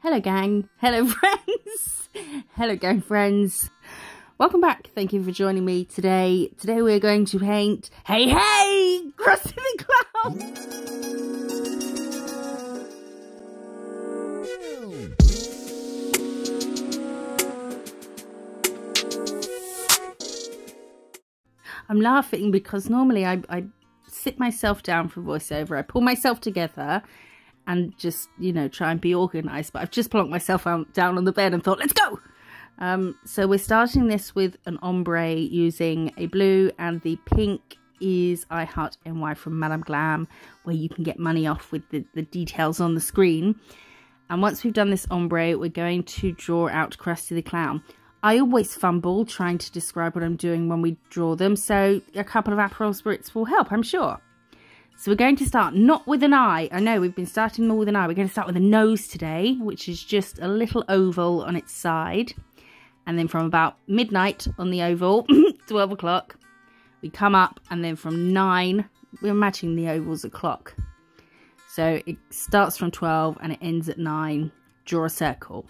Hello gang, hello friends, hello gang friends. Welcome back, thank you for joining me today. Today we're going to paint, hey, Krusty the Clown. I'm laughing because normally I sit myself down for voiceover, I pull myself together and just, you know, try and be organised. But I've just plonked myself down on the bed and thought, let's go! So we're starting this with an ombre using a blue, and the pink is I Heart NY from Madame Glam, where you can get money off with the details on the screen. And once we've done this ombre, we're going to draw out Krusty the Clown. I always fumble trying to describe what I'm doing when we draw them, so a couple of Aperol Spritz will help, I'm sure. So we're going to start not with an eye. I know we've been starting more with an eye. We're going to start with a nose today, which is just a little oval on its side. And then from about midnight on the oval, 12 o'clock, we come up, and then from 9, we're matching the ovals at clock. So it starts from 12 and it ends at 9. Draw a circle.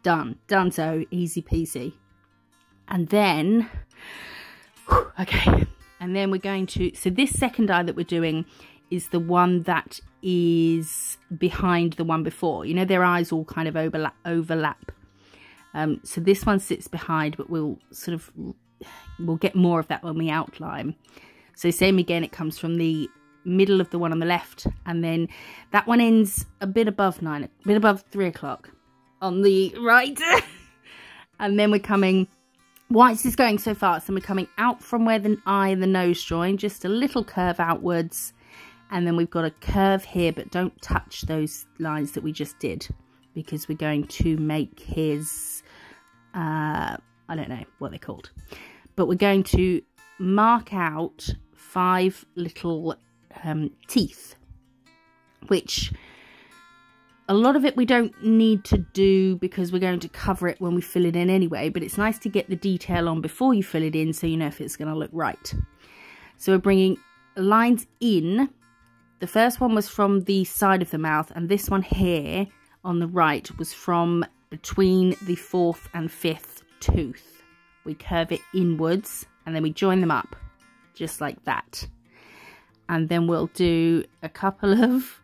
Done. Done so. Easy peasy. And then, okay. And then we're going to, so this second eye that we're doing is the one that is behind the one before. You know, their eyes all kind of overlap. So this one sits behind, but we'll get more of that when we outline. So same again, it comes from the middle of the one on the left, and then that one ends a bit above 9, a bit above 3 o'clock on the right. And then we're coming, why is this going so fast? And we're coming out from where the eye and the nose join, just a little curve outwards. And then we've got a curve here, but don't touch those lines that we just did, because we're going to make his, I don't know what they're called. But we're going to mark out 5 little teeth, which a lot of it we don't need to do because we're going to cover it when we fill it in anyway, but it's nice to get the detail on before you fill it in so you know if it's going to look right. So we're bringing lines in. The first one was from the side of the mouth, and this one here on the right was from between the 4th and 5th tooth. We curve it inwards and then we join them up just like that. And then we'll do a couple of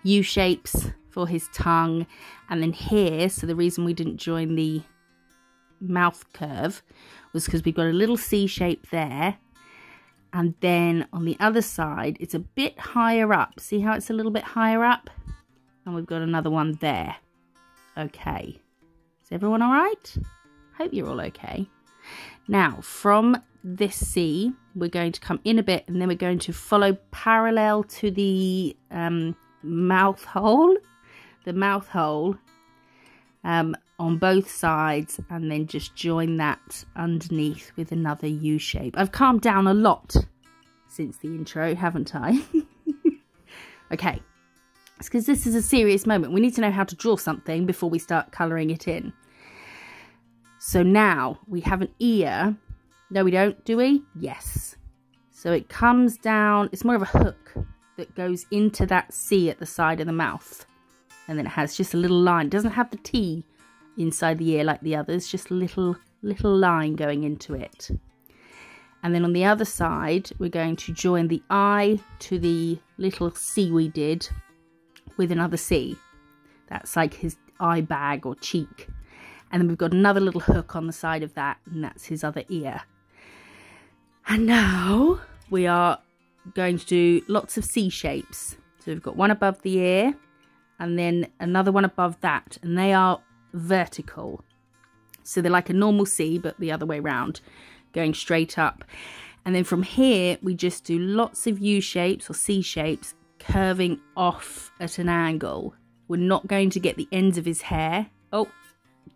U-shapes for his tongue, and then here, so the reason we didn't join the mouth curve was because we've got a little C shape there, and then on the other side it's a bit higher up. See how it's a little bit higher up? And we've got another one there. Okay, is everyone all right? Hope you're all okay. Now from this C we're going to come in a bit, and then we're going to follow parallel to the mouth hole on both sides, and then just join that underneath with another U shape. I've calmed down a lot since the intro, haven't I? Okay, it's because this is a serious moment. We need to know how to draw something before we start colouring it in. So now we have an ear. No, we don't, do we? Yes. So it comes down, it's more of a hook that goes into that C at the side of the mouth. And then it has just a little line. It doesn't have the T inside the ear like the others, just a little line going into it. And then on the other side, we're going to join the eye to the little C we did with another C. That's like his eye bag or cheek. And then we've got another little hook on the side of that, and that's his other ear. And now we are going to do lots of C shapes. So we've got one above the ear, and then another one above that, and they are vertical. So they're like a normal C, but the other way around, going straight up. And then from here, we just do lots of U shapes or C shapes, curving off at an angle. We're not going to get the ends of his hair. Oh,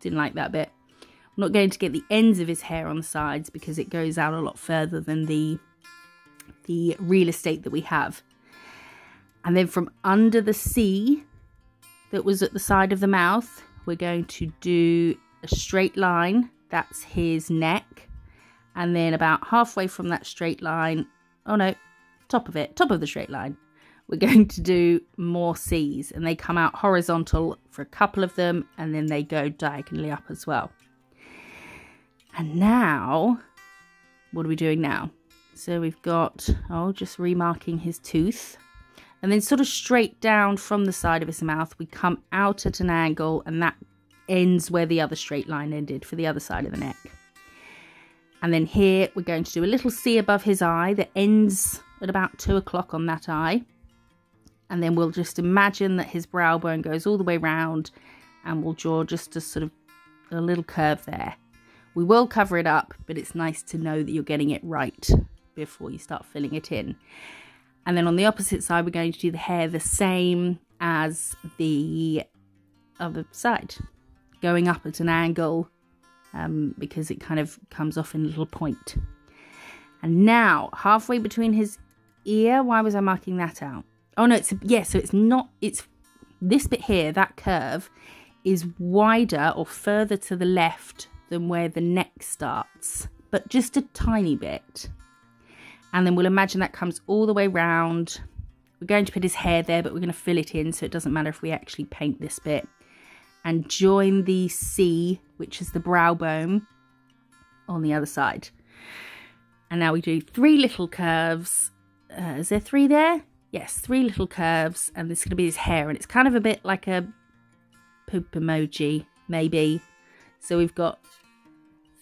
didn't like that bit. I'm not going to get the ends of his hair on the sides because it goes out a lot further than the real estate that we have. And then from under the C that was at the side of the mouth, we're going to do a straight line. That's his neck. And then about halfway from that straight line, oh no, top of the straight line, we're going to do more C's, and they come out horizontal for a couple of them, and then they go diagonally up as well. And now, what are we doing now? So we've got, just remarking his tooth. And then sort of straight down from the side of his mouth, we come out at an angle, and that ends where the other straight line ended for the other side of the neck. And then here, we're going to do a little C above his eye that ends at about 2 o'clock on that eye. And then we'll just imagine that his brow bone goes all the way round, and we'll draw just a sort of a little curve there. We will cover it up, but it's nice to know that you're getting it right before you start filling it in. And then on the opposite side, we're going to do the hair the same as the other side, going up at an angle, because it kind of comes off in a little point. And now, halfway between his ear, why was I marking that out? Oh no, so it's not, it's this bit here, that curve, is wider or further to the left than where the neck starts, but just a tiny bit. And then we'll imagine that comes all the way round. We're going to put his hair there, but we're going to fill it in, so it doesn't matter if we actually paint this bit. And join the C, which is the brow bone, on the other side. And now we do 3 little curves. Is there 3 there? Yes, 3 little curves, and this is going to be his hair, and it's kind of a bit like a poop emoji, maybe. So we've got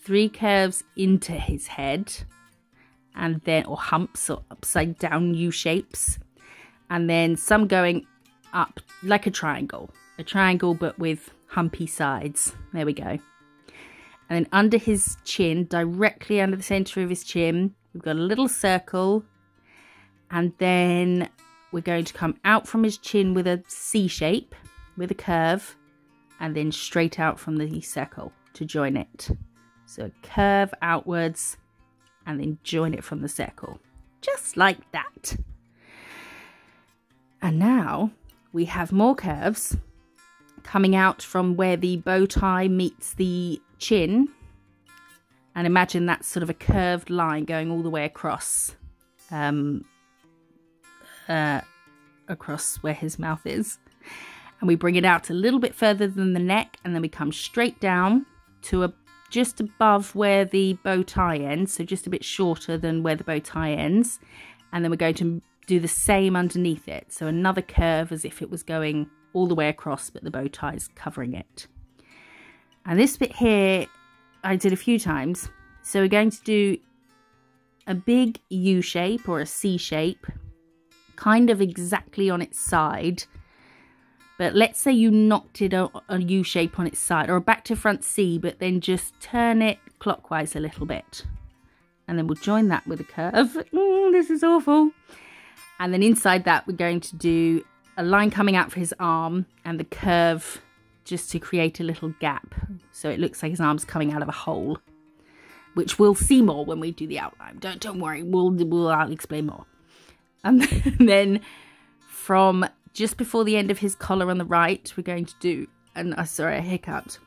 3 curves into his head, and then, or humps, or upside down U shapes, and then some going up like a triangle but with humpy sides. There we go. And then under his chin, directly under the center of his chin, we've got a little circle, and then we're going to come out from his chin with a C shape, with a curve, and then straight out from the circle to join it. So curve outwards, and then join it from the circle, just like that. And now we have more curves coming out from where the bow tie meets the chin, and imagine that's sort of a curved line going all the way across across where his mouth is. And we bring it out a little bit further than the neck, and then we come straight down to just above where the bow tie ends, so just a bit shorter than where the bow tie ends. And then we're going to do the same underneath it, so another curve as if it was going all the way across, but the bow tie is covering it. And this bit here I did a few times, so we're going to do a big U shape or a C shape, kind of exactly on its side. But let's say you knocked it a U shape on its side, or a back to front C, but then just turn it clockwise a little bit. And then we'll join that with a curve. This is awful. And then inside that, we're going to do a line coming out for his arm, and the curve just to create a little gap. So it looks like his arm's coming out of a hole, which we'll see more when we do the outline. Don't worry, I'll explain more. And then from just before the end of his collar on the right, we're going to do, sorry, I hiccuped.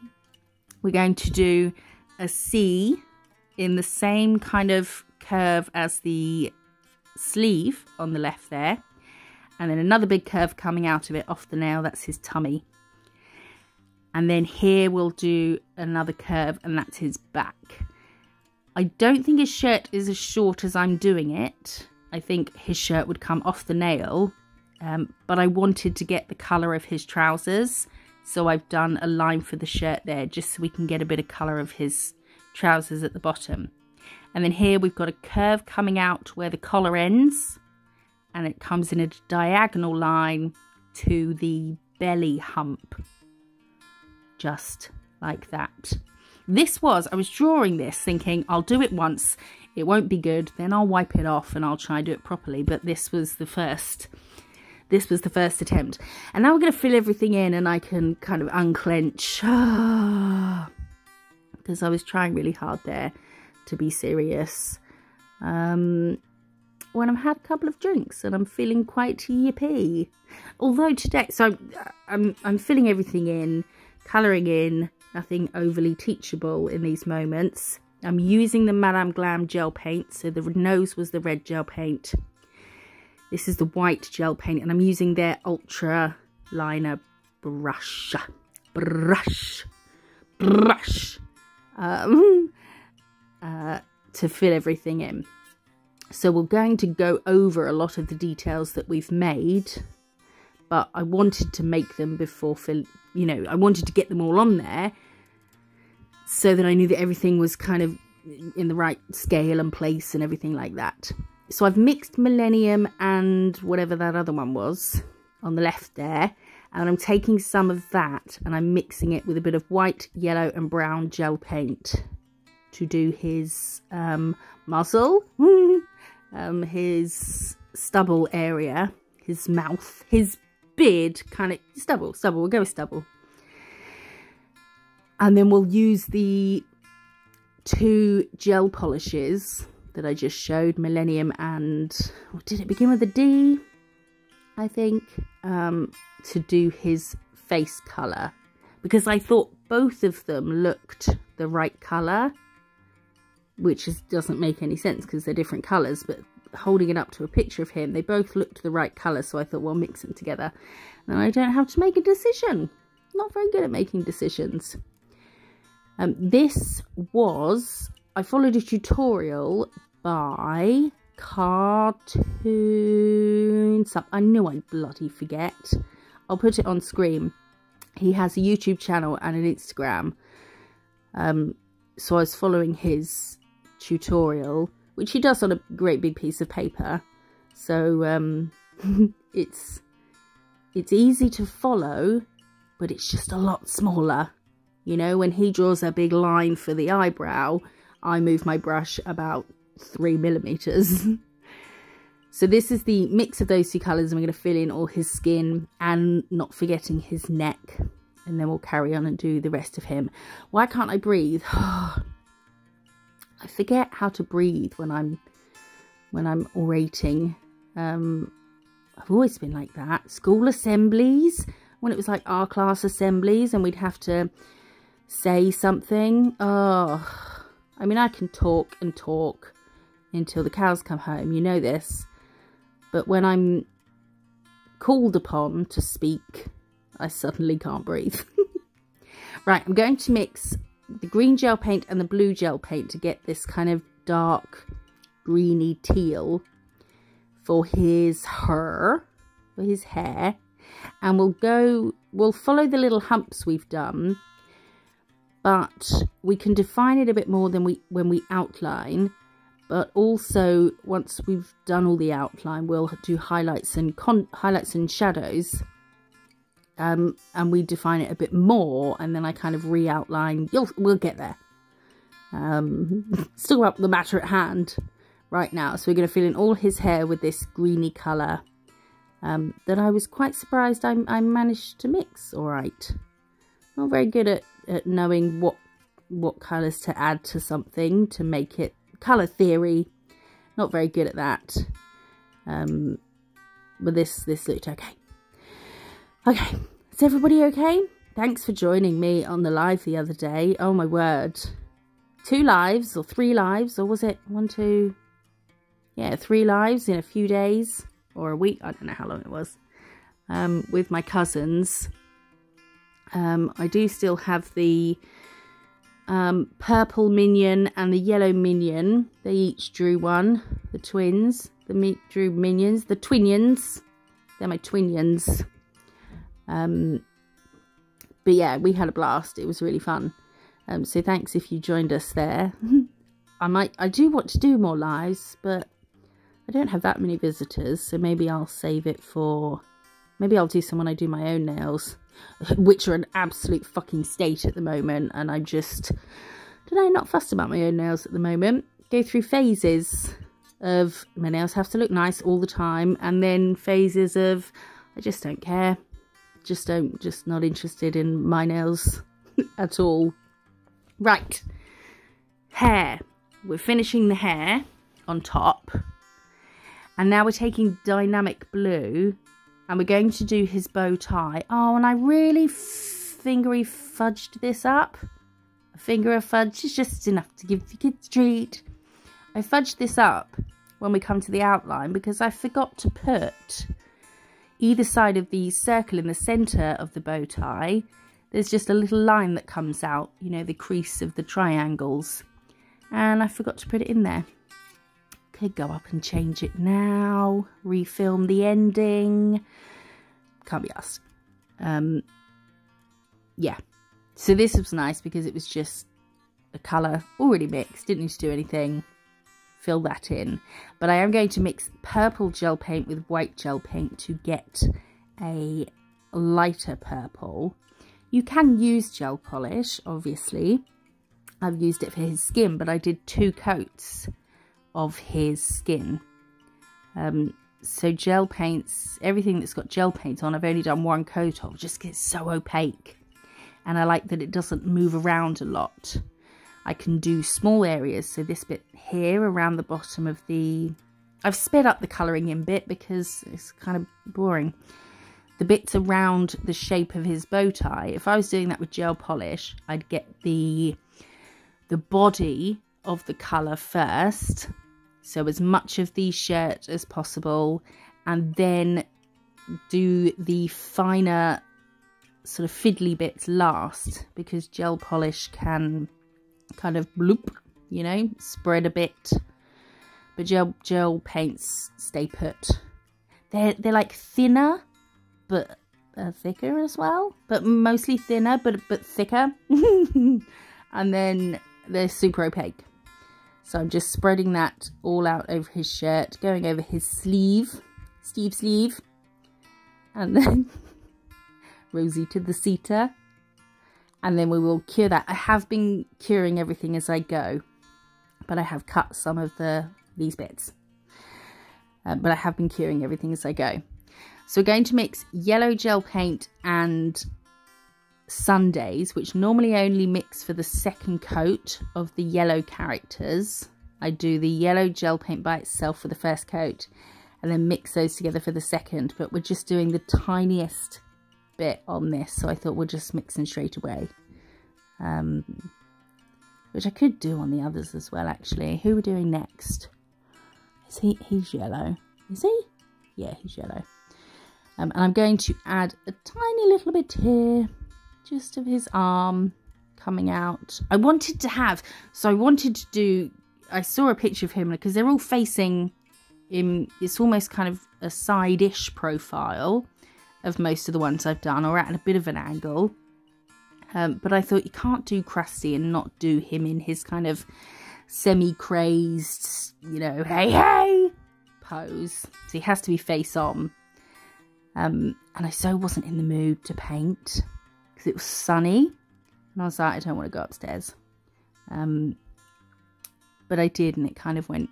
We're going to do a C in the same kind of curve as the sleeve on the left there. And then another big curve coming out of it off the nail, that's his tummy. And then here we'll do another curve, and that's his back. I don't think his shirt is as short as I'm doing it. I think his shirt would come off the nail. But I wanted to get the colour of his trousers, so I've done a line for the shirt there, just so we can get a bit of colour of his trousers at the bottom. And then here we've got a curve coming out where the collar ends, and it comes in a diagonal line to the belly hump, just like that. I was drawing this thinking I'll do it once, it won't be good, then I'll wipe it off and I'll try and do it properly, but this was the first attempt. And now we're going to fill everything in, and I can kind of unclench, because I was trying really hard there to be serious. When I've had a couple of drinks and I'm feeling quite yippee. Although today, so I'm filling everything in, colouring in, nothing overly teachable in these moments. I'm using the Madame Glam gel paint, so the nose was the red gel paint. This is the white gel paint, and I'm using their Ultra Liner brush. To fill everything in. So we're going to go over a lot of the details that we've made, but I wanted to make them before I wanted to get them all on there so that I knew that everything was kind of in the right scale and place and everything like that. So I've mixed Millennium and whatever that other one was on the left there, and I'm taking some of that and I'm mixing it with a bit of white, yellow and brown gel paint to do his muzzle, his stubble area, his mouth, his beard, kind of stubble, we'll go with stubble. And then we'll use the 2 gel polishes that I just showed, Millennium and, did it begin with a D? I think, to do his face colour. Because I thought both of them looked the right colour, which doesn't make any sense because they're different colours, but holding it up to a picture of him, they both looked the right colour, so I thought, well, mix them together. And I don't have to make a decision. Not very good at making decisions. I followed a tutorial by Cartoon... I knew I'd bloody forget. I'll put it on screen. He has a YouTube channel and an Instagram. So I was following his tutorial, which he does on a great big piece of paper. So it's easy to follow, but it's just a lot smaller. You know, when he draws a big line for the eyebrow, I move my brush about 3 millimeters. So this is the mix of those 2 colours, and we're going to fill in all his skin and not forgetting his neck. And then we'll carry on and do the rest of him. Why can't I breathe? I forget how to breathe when I'm orating. I've always been like that. School assemblies, when it was like our class assemblies and we'd have to say something. Oh, I mean, I can talk and talk until the cows come home. You know this. But when I'm called upon to speak, I suddenly can't breathe. Right, I'm going to mix the green gel paint and the blue gel paint to get this kind of dark greeny teal for his hair. And we'll follow the little humps we've done, but we can define it a bit more than when we outline. But also, once we've done all the outline, we'll do highlights and shadows. And we define it a bit more, and then I kind of re-outline. We'll get there. Still up the matter at hand right now. So we're going to fill in all his hair with this greeny colour that I was quite surprised I managed to mix all right. Not very good at knowing what colours to add to something to make it colour theory. Not very good at that. But this looked okay. Okay, is everybody okay? Thanks for joining me on the live the other day. Oh my word. 2 lives or 3 lives, or was it 1, 2? Yeah, 3 lives in a few days or a week. I don't know how long it was. With my cousins. I do still have the purple minion and the yellow minion. They each drew one. The twins. Drew minions. The twinions. They're my twinions. But yeah, we had a blast. It was really fun. So thanks if you joined us there. I do want to do more lives, but I don't have that many visitors, so maybe I'll save it for... Maybe I'll do some when I do my own nails, which are an absolute fucking state at the moment, and I'm just, not fussed about my own nails at the moment. Go through phases of my nails have to look nice all the time, and then phases of I just don't care. Just not interested in my nails at all. Right, hair. We're finishing the hair on top, and now we're taking dynamic blue and we're going to do his bow tie. Oh, and I really fingery fudged this up. A finger of fudge is just enough to give the kids a treat. I fudged this up when we come to the outline, because I forgot to put either side of the circle in the centre of the bow tie. There's just a little line that comes out, you know, the crease of the triangles. And I forgot to put it in there. Could go up and change it now. Refilm the ending. Can't be asked. Yeah. So this was nice because it was just a colour already mixed. Didn't need to do anything. Fill that in. But I am going to mix purple gel paint with white gel paint to get a lighter purple. You can use gel polish, obviously. I've used it for his skin, but I did 2 coats of his skin. So gel paints, everything that's got gel paint on, I've only done 1 coat of, just gets so opaque. And I like that it doesn't move around a lot. I can do small areas, so this bit here around the bottom of the... I've sped up the colouring in bit because it's kind of boring. The bits around the shape of his bow tie, if I was doing that with gel polish, I'd get the body of the colour first, so as much of the shirt as possible, and then do the finer sort of fiddly bits last, because gel polish can kind of bloop, you know, spread a bit, but gel paints stay put. They're like thinner but thicker as well, but mostly thinner but thicker. And then they're super opaque, so I'm just spreading that all out over his shirt, going over his sleeve, sleeve, and then Rosie to the seater. And then we will cure that. I have been curing everything as I go, but I have cut some of these bits. But I have been curing everything as I go. So we're going to mix yellow gel paint and Sundays, which normally only mix for the second coat of the yellow characters. I do the yellow gel paint by itself for the first coat, and then mix those together for the second. But we're just doing the tiniest bit on this, so I thought we'll just mix them straight away, which I could do on the others as well, actually. Who are we doing next? Is he's yellow, is he? Yeah, he's yellow. And I'm going to add a tiny little bit here, just of his arm coming out. I saw a picture of him because they're all facing him. It's almost kind of a side-ish profile of most of the ones I've done, or at a bit of an angle. But I thought you can't do Krusty and not do him in his kind of semi-crazed, you know, hey pose. So he has to be face on. And I so wasn't in the mood to paint because it was sunny. And I was like, I don't want to go upstairs. But I did, and it kind of went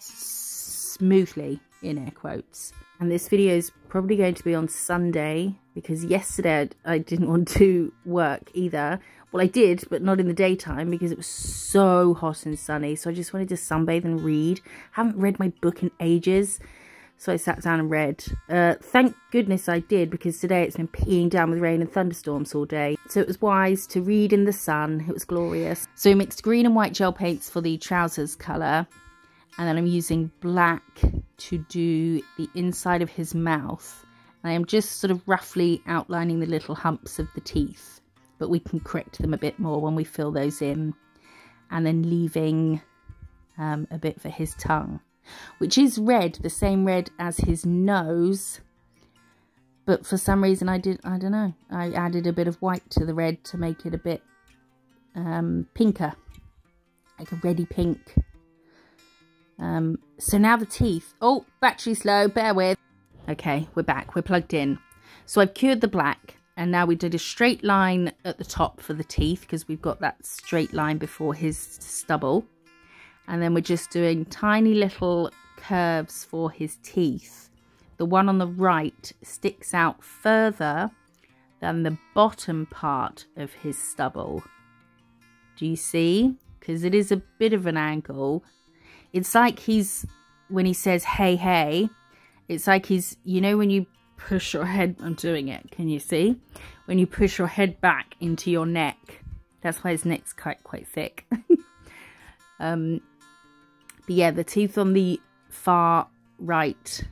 smoothly, in air quotes. And this video is probably going to be on Sunday, because yesterday I didn't want to work either. Well, I did, but not in the daytime because it was so hot and sunny. So I just wanted to sunbathe and read. I haven't read my book in ages, so I sat down and read. Thank goodness I did, because today it's been peeing down with rain and thunderstorms all day. So it was wise to read in the sun. It was glorious. So we mixed green and white gel paints for the trousers colour. And then I'm using black to do the inside of his mouth. And I am just sort of roughly outlining the little humps of the teeth. But we can correct them a bit more when we fill those in. And then leaving a bit for his tongue, which is red, the same red as his nose. But for some reason I don't know, I added a bit of white to the red to make it a bit pinker, like a reddy pink. So now the teeth. Oh, battery's low, bear with. Okay, we're back, we're plugged in. So I've cured the black, and now we did a straight line at the top for the teeth, because we've got that straight line before his stubble. And then we're just doing tiny little curves for his teeth. The one on the right sticks out further than the bottom part of his stubble. Do you see? Because it is a bit of an angle. It's like when he says, hey, hey, it's like he's, you know, when you push your head, I'm doing it, can you see? When you push your head back into your neck, that's why his neck's quite thick. But yeah, the teeth on the far right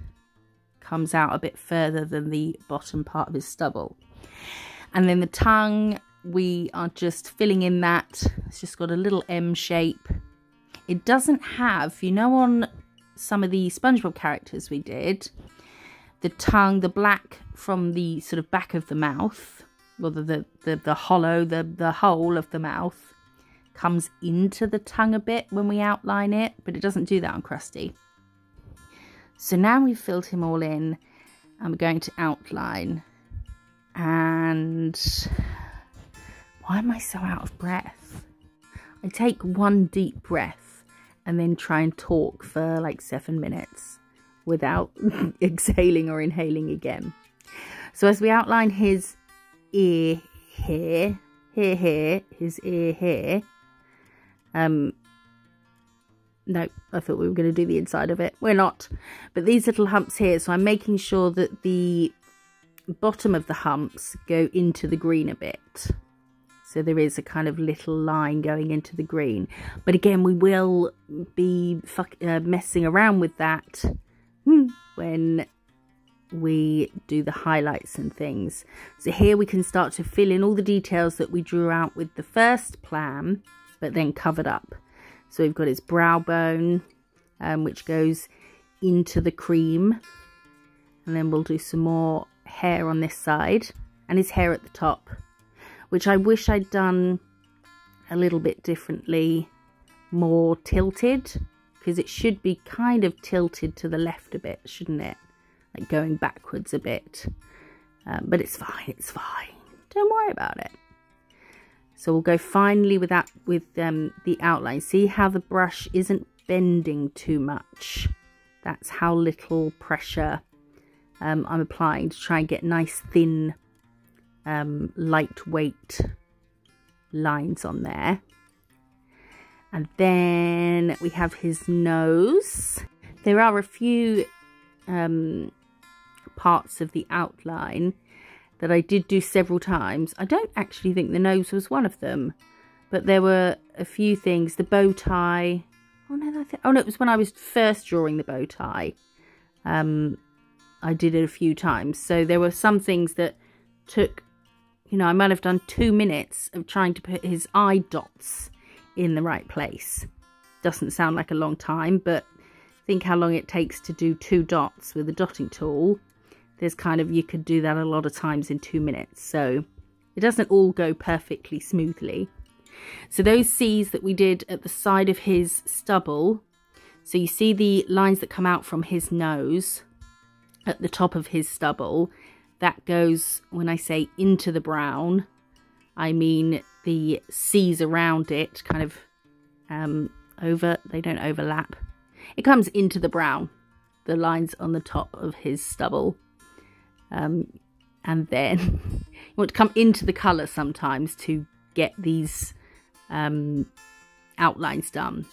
comes out a bit further than the bottom part of his stubble. And then the tongue, we are just filling in that. It's just got a little M shape. It doesn't have, you know, on some of the SpongeBob characters we did, the tongue, the black from the sort of back of the mouth, or the hollow, the hole of the mouth, comes into the tongue a bit when we outline it, but it doesn't do that on Krusty. So now we've filled him all in, and we're going to outline. And why am I so out of breath? I take one deep breath and then try and talk for like 7 minutes without exhaling or inhaling again. So as we outline his ear here, his ear here. No, I thought we were going to do the inside of it. We're not. But these little humps here, so I'm making sure that the bottom of the humps go into the green a bit. So there is a kind of little line going into the green. But again, we will be messing around with that when we do the highlights and things. So here we can start to fill in all the details that we drew out with the first plan, but then covered up. So we've got his brow bone, which goes into the cream. And then we'll do some more hair on this side. And his hair at the top, which I wish I'd done a little bit differently, more tilted. Because it should be kind of tilted to the left a bit, shouldn't it? Like going backwards a bit. But it's fine, it's fine. Don't worry about it. So we'll go finally with that, with the outline. See how the brush isn't bending too much. That's how little pressure I'm applying to try and get nice thin, lightweight lines on there. And then we have his nose. There are a few parts of the outline that I did do several times. I don't actually think the nose was one of them, but there were a few things. The bow tie. Oh no, it was when I was first drawing the bow tie. I did it a few times. So there were some things that took, you know, I might have done 2 minutes of trying to put his eye dots in the right place. Doesn't sound like a long time, but think how long it takes to do 2 dots with a dotting tool. There's kind of, you could do that a lot of times in 2 minutes. So it doesn't all go perfectly smoothly. So those C's that we did at the side of his stubble. So you see the lines that come out from his nose at the top of his stubble. That goes, when I say into the brown, I mean the C's around it kind of they don't overlap. It comes into the brown, the lines on the top of his stubble. And then you want to come into the colour sometimes to get these outlines done.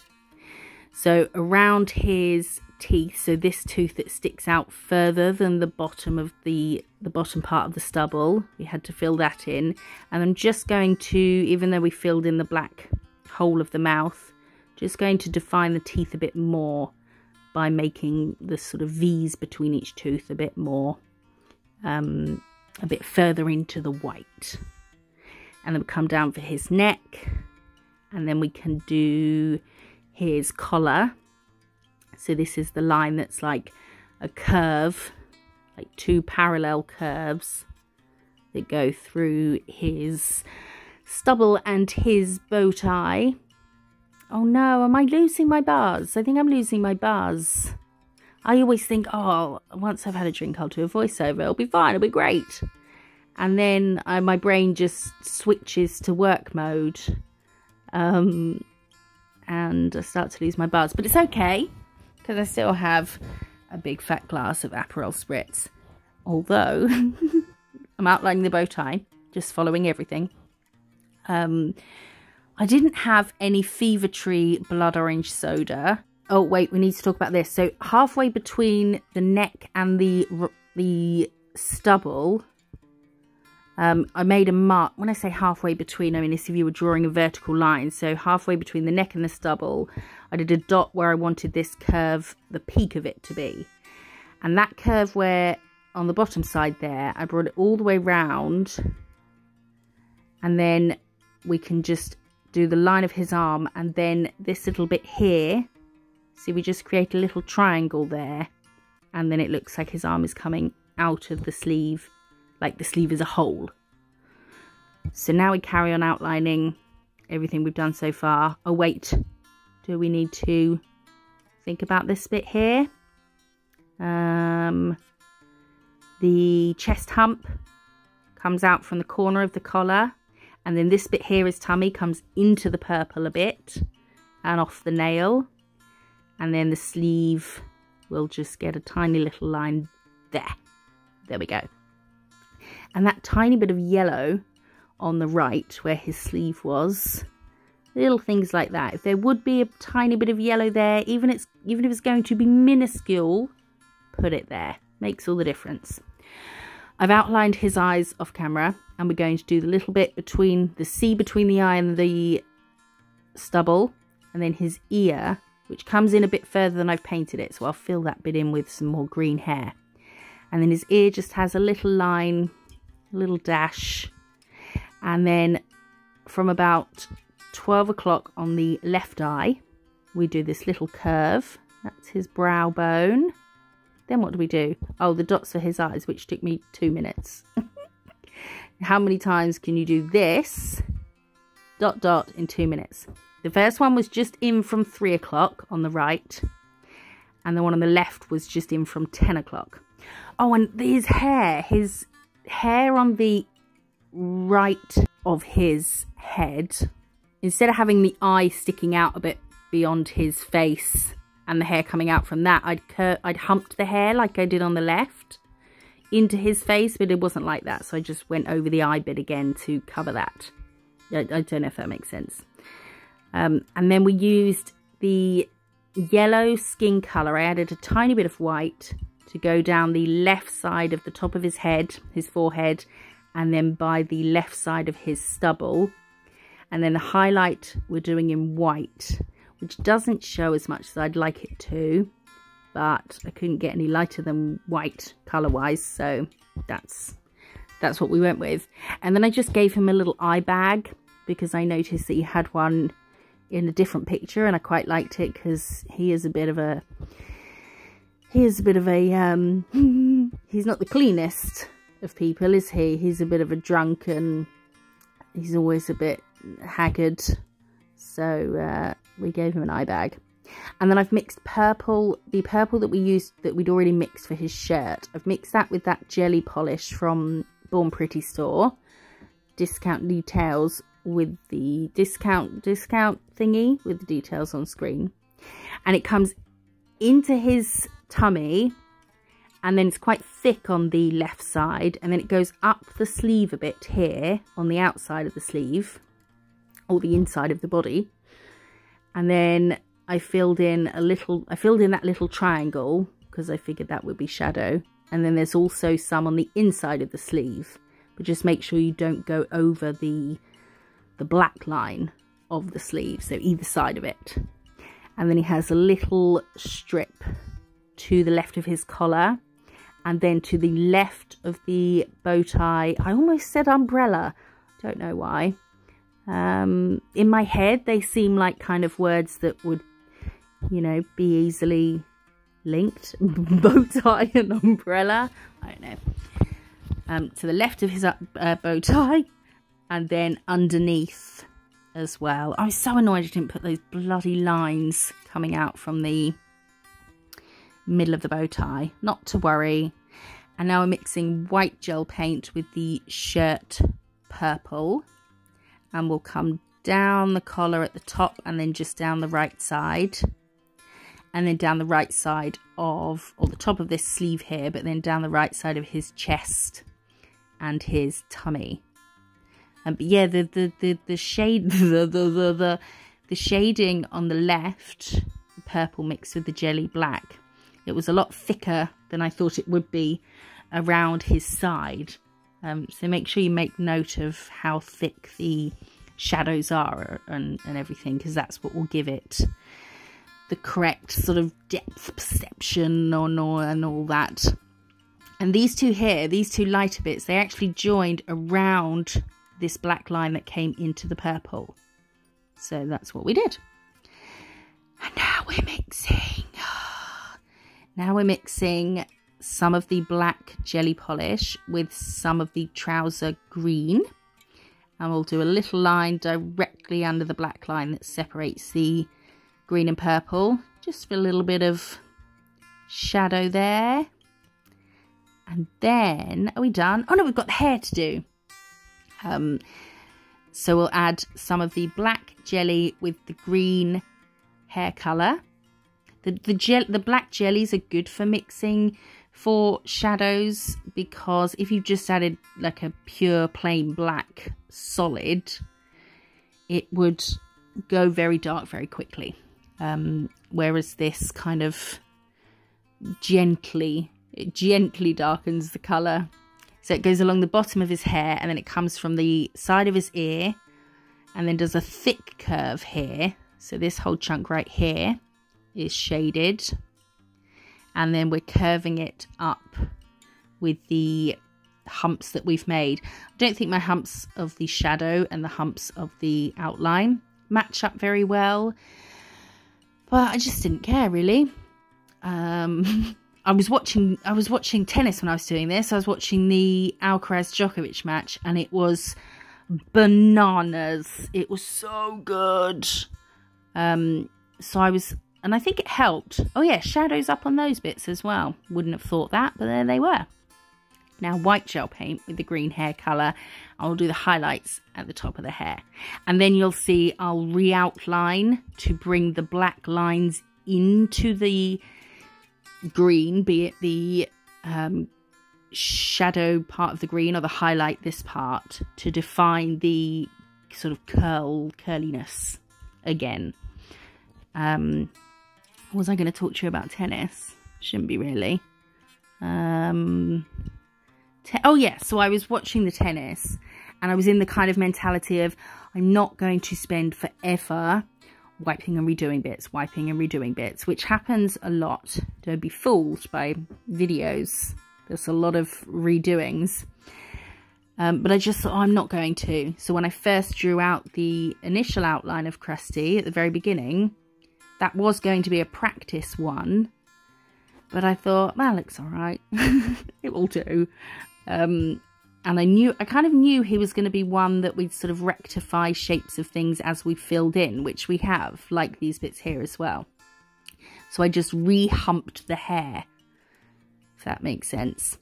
So around his teeth, so this tooth that sticks out further than the bottom of the bottom part of the stubble, we had to fill that in. And I'm just going to, even though we filled in the black hole of the mouth, just going to define the teeth a bit more by making the sort of V's between each tooth a bit more, a bit further into the white. And then we come down for his neck, and then we can do his collar. So this is the line that's like a curve, like 2 parallel curves that go through his stubble and his bow tie. Oh no, am I losing my buzz? I think I'm losing my buzz. I always think, oh, once I've had a drink, I'll do a voiceover. It'll be fine, it'll be great. And then my brain just switches to work mode. And I start to lose my buzz. But it's okay, because I still have a big fat glass of Aperol Spritz. Although, I'm outlining the bow tie, just following everything. I didn't have any Fever Tree blood orange soda. Oh, wait, we need to talk about this. So halfway between the neck and the stubble, I made a mark. When I say halfway between, I mean as if you were drawing a vertical line. So halfway between the neck and the stubble, I did a dot where I wanted this curve, the peak of it to be. And that curve where on the bottom side there, I brought it all the way round. And then we can just do the line of his arm, and then this little bit here. See, we just create a little triangle there, and then it looks like his arm is coming out of the sleeve, like the sleeve is a hole. So now we carry on outlining everything we've done so far. Oh wait, do we need to think about this bit here? The chest hump comes out from the corner of the collar. And then this bit here, his tummy, comes into the purple a bit and off the nail. And then the sleeve will just get a tiny little line there. There we go. And that tiny bit of yellow on the right where his sleeve was, little things like that. If there would be a tiny bit of yellow there, even if it's going to be minuscule, put it there. Makes all the difference. I've outlined his eyes off camera, and we're going to do the little bit between the C between the eye and the stubble, and then his ear, which comes in a bit further than I've painted it, so I'll fill that bit in with some more green hair. And then his ear just has a little line, a little dash, and then from about 12 o'clock on the left eye, we do this little curve. That's his brow bone. Then what do we do? Oh, the dots for his eyes, which took me 2 minutes. How many times can you do this? Dot, dot in 2 minutes. The first one was just in from 3 o'clock on the right. And the one on the left was just in from 10 o'clock. Oh, and his hair on the right of his head, instead of having the eye sticking out a bit beyond his face and the hair coming out from that, I'd humped the hair like I did on the left into his face, but it wasn't like that, so I just went over the eye bit again to cover that. I don't know if that makes sense. And then we used the yellow skin colour. I added a tiny bit of white to go down the left side of the top of his head, his forehead, and then by the left side of his stubble. And then the highlight we're doing in white, which doesn't show as much as I'd like it to, but I couldn't get any lighter than white colour-wise, so that's what we went with. And then I just gave him a little eye bag, because I noticed that he had one in a different picture, and I quite liked it, because he is a bit of a, he's not the cleanest of people, is he? He's a bit of a drunk, and he's always a bit haggard, so we gave him an eye bag. And then I've mixed purple, the purple that we used, that we'd already mixed for his shirt. I've mixed that with that jelly polish from Born Pretty store, discount details, with the discount thingy with the details on screen. And it comes into his tummy, and then it's quite thick on the left side, and then it goes up the sleeve a bit here on the outside of the sleeve, or the inside of the body. And then I filled in that little triangle, because I figured that would be shadow. And then there's also some on the inside of the sleeve, but just make sure you don't go over the black line of the sleeve, so either side of it. And then he has a little strip to the left of his collar, and then to the left of the bow tie. I almost said umbrella, don't know why. In my head they seem like kind of words that would, you know, be easily linked. Bow tie and umbrella, I don't know. To the left of his bow tie, and then underneath as well. I was so annoyed I didn't put those bloody lines coming out from the middle of the bow tie. Not to worry. And now I'm mixing white gel paint with the shirt purple, and we'll come down the collar at the top, and then just down the right side, and then down the right side of, or the top of this sleeve here, but then down the right side of his chest and his tummy. But yeah, the shade, the shading on the left, the purple mixed with the jelly black, it was a lot thicker than I thought it would be around his side. So make sure you make note of how thick the shadows are and everything, because that's what will give it the correct sort of depth perception and all that. And these two here, these two lighter bits, they actually joined around this black line that came into the purple. So that's what we did. And now we're mixing. Now we're mixing some of the black jelly polish with some of the trouser green. And we'll do a little line directly under the black line that separates the green and purple. Just for a little bit of shadow there. And then, are we done? Oh no, we've got the hair to do. So we'll add some of the black jelly with the green hair colour. The black jellies are good for mixing for shadows, because if you just added like a pure plain black solid, it would go very dark very quickly. Whereas this kind of gently darkens the colour. So it goes along the bottom of his hair, and then it comes from the side of his ear, and then does a thick curve here. So this whole chunk right here is shaded, and then we're curving it up with the humps that we've made. I don't think my humps of the shadow and the humps of the outline match up very well, but I just didn't care really. I was watching tennis when I was doing this. I was watching the Alcaraz-Djokovic match, and it was bananas. It was so good. So I was, and I think it helped. Oh yeah, shadows up on those bits as well. Wouldn't have thought that, but there they were. Now white gel paint with the green hair colour. I'll do the highlights at the top of the hair. And then you'll see I'll re-outline to bring the black lines into the green, be it the shadow part of the green or the highlight this part, to define the sort of curliness again. Was I going to talk to you about tennis? Shouldn't be really. Oh yeah, so I was watching the tennis, and I was in the kind of mentality of, I'm not going to spend forever wiping and redoing bits, which happens a lot. Don't be fooled by videos. There's a lot of redoings. But I just thought, oh, I'm not going to. So when I first drew out the initial outline of Krusty at the very beginning, that was going to be a practice one. But I thought, well, looks all right. It will do. And I kind of knew he was going to be one that we'd sort of rectify shapes of things as we filled in, which we have, like these bits here as well. So I just re-humped the hair, if that makes sense.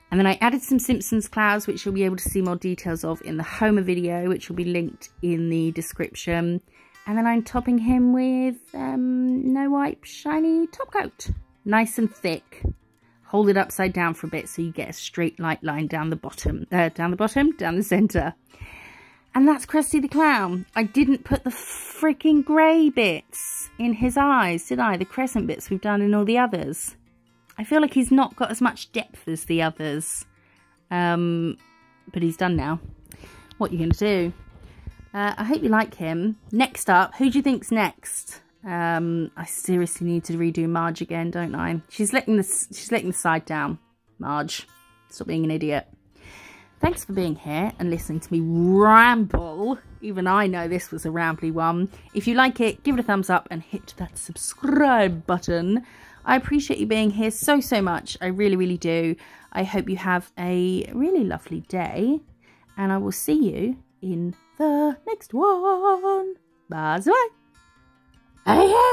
And then I added some Simpsons clouds, which you'll be able to see more details of in the Homer video, which will be linked in the description. And then I'm topping him with No Wipe Shiny top coat. Nice and thick. Hold it upside down for a bit so you get a straight light line down the bottom, down the centre. And that's Krusty the Clown. I didn't put the freaking grey bits in his eyes, did I? The crescent bits we've done in all the others. I feel like he's not got as much depth as the others. But he's done now. What are you going to do? I hope you like him. Next up, who do you think's next? I seriously need to redo Marge again, don't I? She's letting the side down. Marge, stop being an idiot. Thanks for being here and listening to me ramble. Even I know this was a rambly one. If you like it, give it a thumbs up and hit that subscribe button. I appreciate you being here so much. I really, really do. I hope you have a really lovely day, and I will see you in the next one. Bye. Hey, hey.